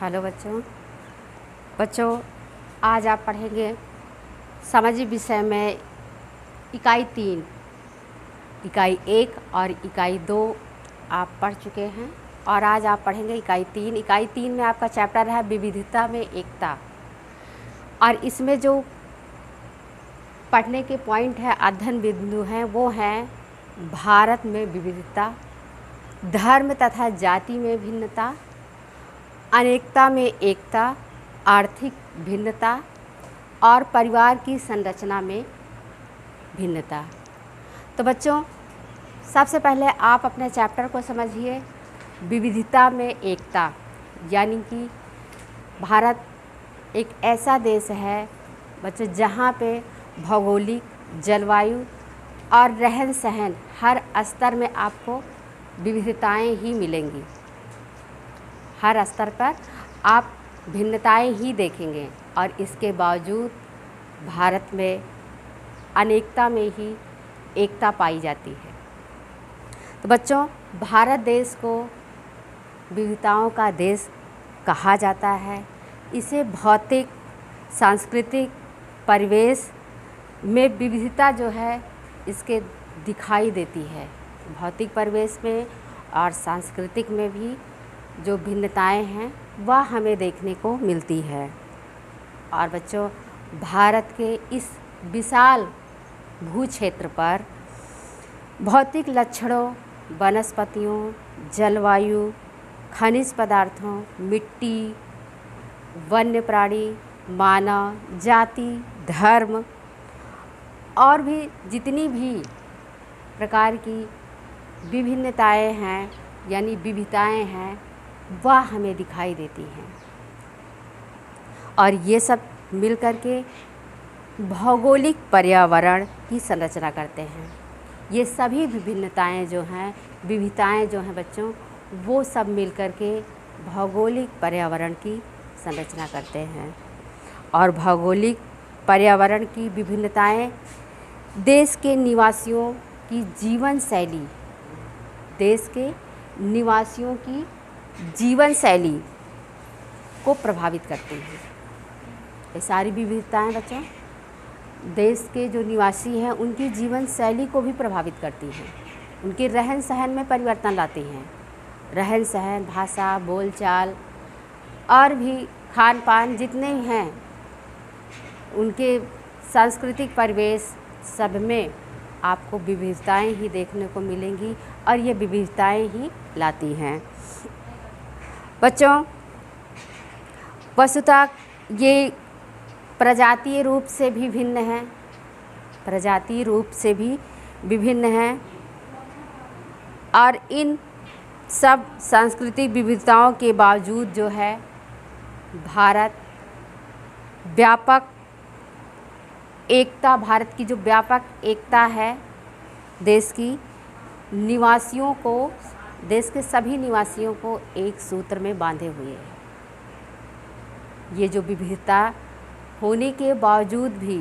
Hello बच्चों। आज आप पढ़ेंगे सामाजिक विषय में इकाई 3, इकाई 1 और इकाई 2 आप पढ़ चुके हैं और आज आप पढ़ेंगे इकाई 3। इकाई 3 में आपका चैप्टर है विविधता में एकता और इसमें जो पढ़ने के पॉइंट है, अध्ययन बिंदु हैं, वो हैं भारत में विविधता, धर्म तथा जाति में भिन्नता, अनेकता में एकता, आर्थिक भिन्नता और परिवार की संरचना में भिन्नता। तो बच्चों, सबसे पहले आप अपने चैप्टर को समझिए। विविधता में एकता यानी कि भारत एक ऐसा देश है बच्चों जहाँ पे भौगोलिक, जलवायु और रहन सहन हर स्तर में आपको विविधताएं ही मिलेंगी। हर स्तर पर आप भिन्नताएं ही देखेंगे और इसके बावजूद भारत में अनेकता में ही एकता पाई जाती है। तो बच्चों, भारत देश को विविधताओं का देश कहा जाता है। इसे भौतिक, सांस्कृतिक परिवेश में विविधता जो है इसके दिखाई देती है। भौतिक परिवेश में और सांस्कृतिक में भी जो भिन्नताएं हैं वह हमें देखने को मिलती है। और बच्चों, भारत के इस विशाल भू क्षेत्र पर भौतिक लक्षणों, वनस्पतियों, जलवायु, खनिज पदार्थों, मिट्टी, वन्य प्राणी, मानव जाति, धर्म और भी जितनी भी प्रकार की विभिन्नताएं हैं यानी विविधताएं हैं वह हमें दिखाई देती हैं। और ये सब मिलकर के भौगोलिक पर्यावरण की संरचना करते हैं। ये सभी विभिन्नताएं जो हैं, विविधताएं जो हैं बच्चों, वो सब मिलकर के भौगोलिक पर्यावरण की संरचना करते हैं। और भौगोलिक पर्यावरण की विभिन्नताएं देश के निवासियों की जीवन शैली, देश के निवासियों की जीवन शैली को प्रभावित करती हैं। ये सारी विविधताएं बच्चों देश के जो निवासी हैं उनकी जीवन शैली को भी प्रभावित करती हैं। उनके रहन सहन में परिवर्तन लाती हैं। रहन सहन, भाषा, बोलचाल और भी खान पान जितने हैं, उनके सांस्कृतिक परिवेश सब में आपको विविधताएं ही देखने को मिलेंगी और ये विविधताएं ही लाती हैं। बच्चों, वस्तुतः ये प्रजातीय रूप से भी भिन्न हैं, प्रजातीय रूप से भी विभिन्न हैं और इन सब सांस्कृतिक विविधताओं के बावजूद जो है भारत व्यापक एकता, भारत की जो व्यापक एकता है देश की निवासियों को, देश के सभी निवासियों को एक सूत्र में बांधे हुए है। ये जो विविधता होने के बावजूद भी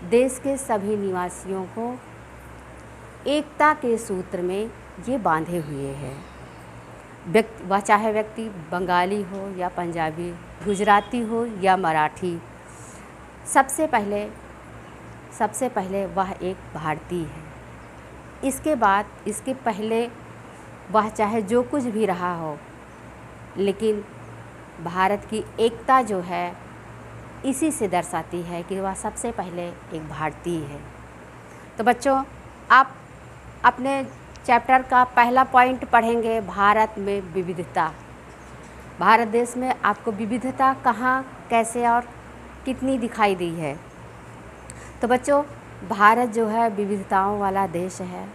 देश के सभी निवासियों को एकता के सूत्र में ये बांधे हुए हैं। वह चाहे व्यक्ति बंगाली हो या पंजाबी, गुजराती हो या मराठी, सबसे पहले वह एक भारतीय है। इसके बाद, इसके पहले वह चाहे जो कुछ भी रहा हो, लेकिन भारत की एकता जो है इसी से दर्शाती है कि वह सबसे पहले एक भारतीय है। तो बच्चों, आप अपने चैप्टर का पहला पॉइंट पढ़ेंगे भारत में विविधता। भारत देश में आपको विविधता कहाँ, कैसे और कितनी दिखाई दी है। तो बच्चों, भारत जो है विविधताओं वाला देश है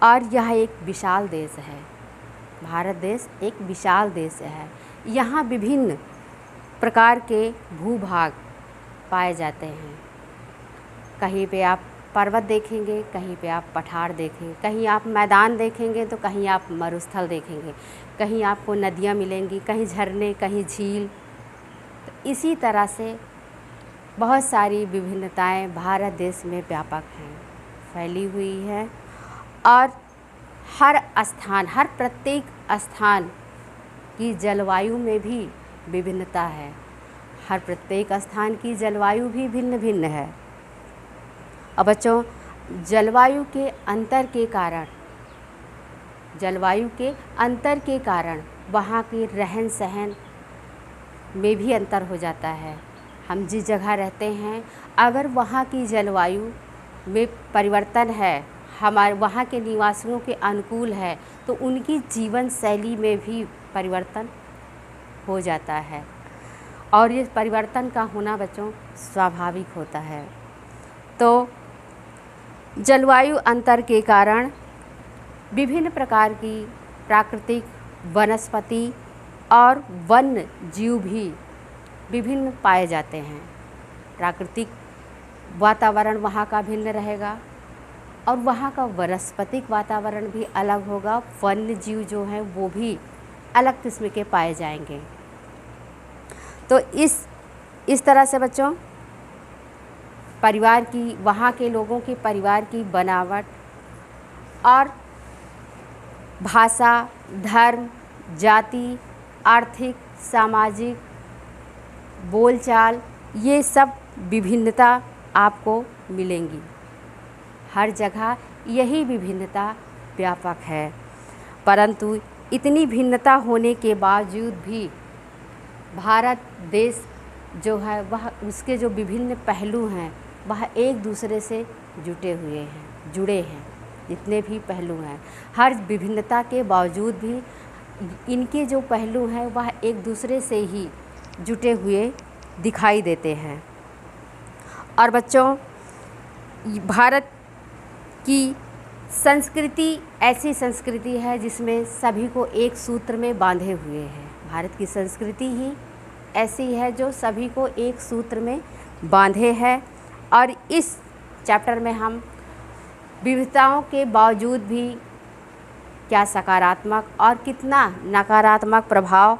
और यह एक विशाल देश है। भारत देश एक विशाल देश है। यहाँ विभिन्न प्रकार के भूभाग पाए जाते हैं। कहीं पे आप पर्वत देखेंगे, कहीं पे आप पठार देखेंगे, कहीं आप मैदान देखेंगे तो कहीं आप मरुस्थल देखेंगे, कहीं आपको नदियाँ मिलेंगी, कहीं झरने, कहीं झील। तो इसी तरह से बहुत सारी विभिन्नताएं भारत देश में व्यापक हैं, फैली हुई है और हर प्रत्येक स्थान की जलवायु में भी विभिन्नता है। हर प्रत्येक स्थान की जलवायु भी भिन्न भिन्न है। अब बच्चों, जलवायु के अंतर के कारण वहाँ के रहन सहन में भी अंतर हो जाता है। हम जिस जगह रहते हैं, अगर वहाँ की जलवायु में परिवर्तन है, हमारे वहाँ के निवासियों के अनुकूल है, तो उनकी जीवन शैली में भी परिवर्तन हो जाता है। और ये परिवर्तन का होना बच्चों स्वाभाविक होता है। तो जलवायु अंतर के कारण विभिन्न प्रकार की प्राकृतिक वनस्पति और वन्य जीव भी विभिन्न पाए जाते हैं। प्राकृतिक वातावरण वहाँ का भिन्न रहेगा और वहाँ का वनस्पतिक वातावरण भी अलग होगा। वन्य जीव जो हैं वो भी अलग किस्म के पाए जाएंगे। तो इस तरह से बच्चों परिवार की, वहाँ के लोगों के परिवार की बनावट और भाषा, धर्म, जाति, आर्थिक, सामाजिक, बोलचाल, ये सब विभिन्नता आपको मिलेंगी। हर जगह यही विभिन्नता व्यापक है, परंतु इतनी भिन्नता होने के बावजूद भी भारत देश जो है वह, उसके जो विभिन्न पहलू हैं वह एक दूसरे से जुड़े हैं। जितने भी पहलू हैं, हर विभिन्नता के बावजूद भी इनके जो पहलू हैं वह एक दूसरे से ही जुटे हुए दिखाई देते हैं। और बच्चों, भारत की संस्कृति ऐसी संस्कृति है जिसमें सभी को एक सूत्र में बांधे हुए है। भारत की संस्कृति ही ऐसी है जो सभी को एक सूत्र में बांधे है। और इस चैप्टर में हम विविधताओं के बावजूद भी क्या सकारात्मक और कितना नकारात्मक प्रभाव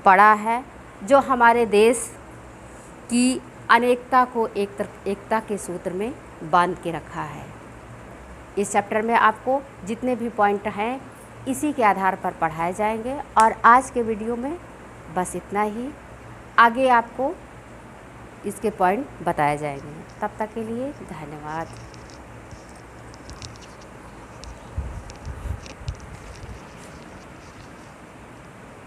पड़ा है, जो हमारे देश की अनेकता को एकता के सूत्र में बांध के रखा है। इस चैप्टर में आपको जितने भी पॉइंट हैं इसी के आधार पर पढ़ाए जाएंगे। और आज के वीडियो में बस इतना ही। आगे आपको इसके पॉइंट बताए जाएंगे। तब तक के लिए धन्यवाद।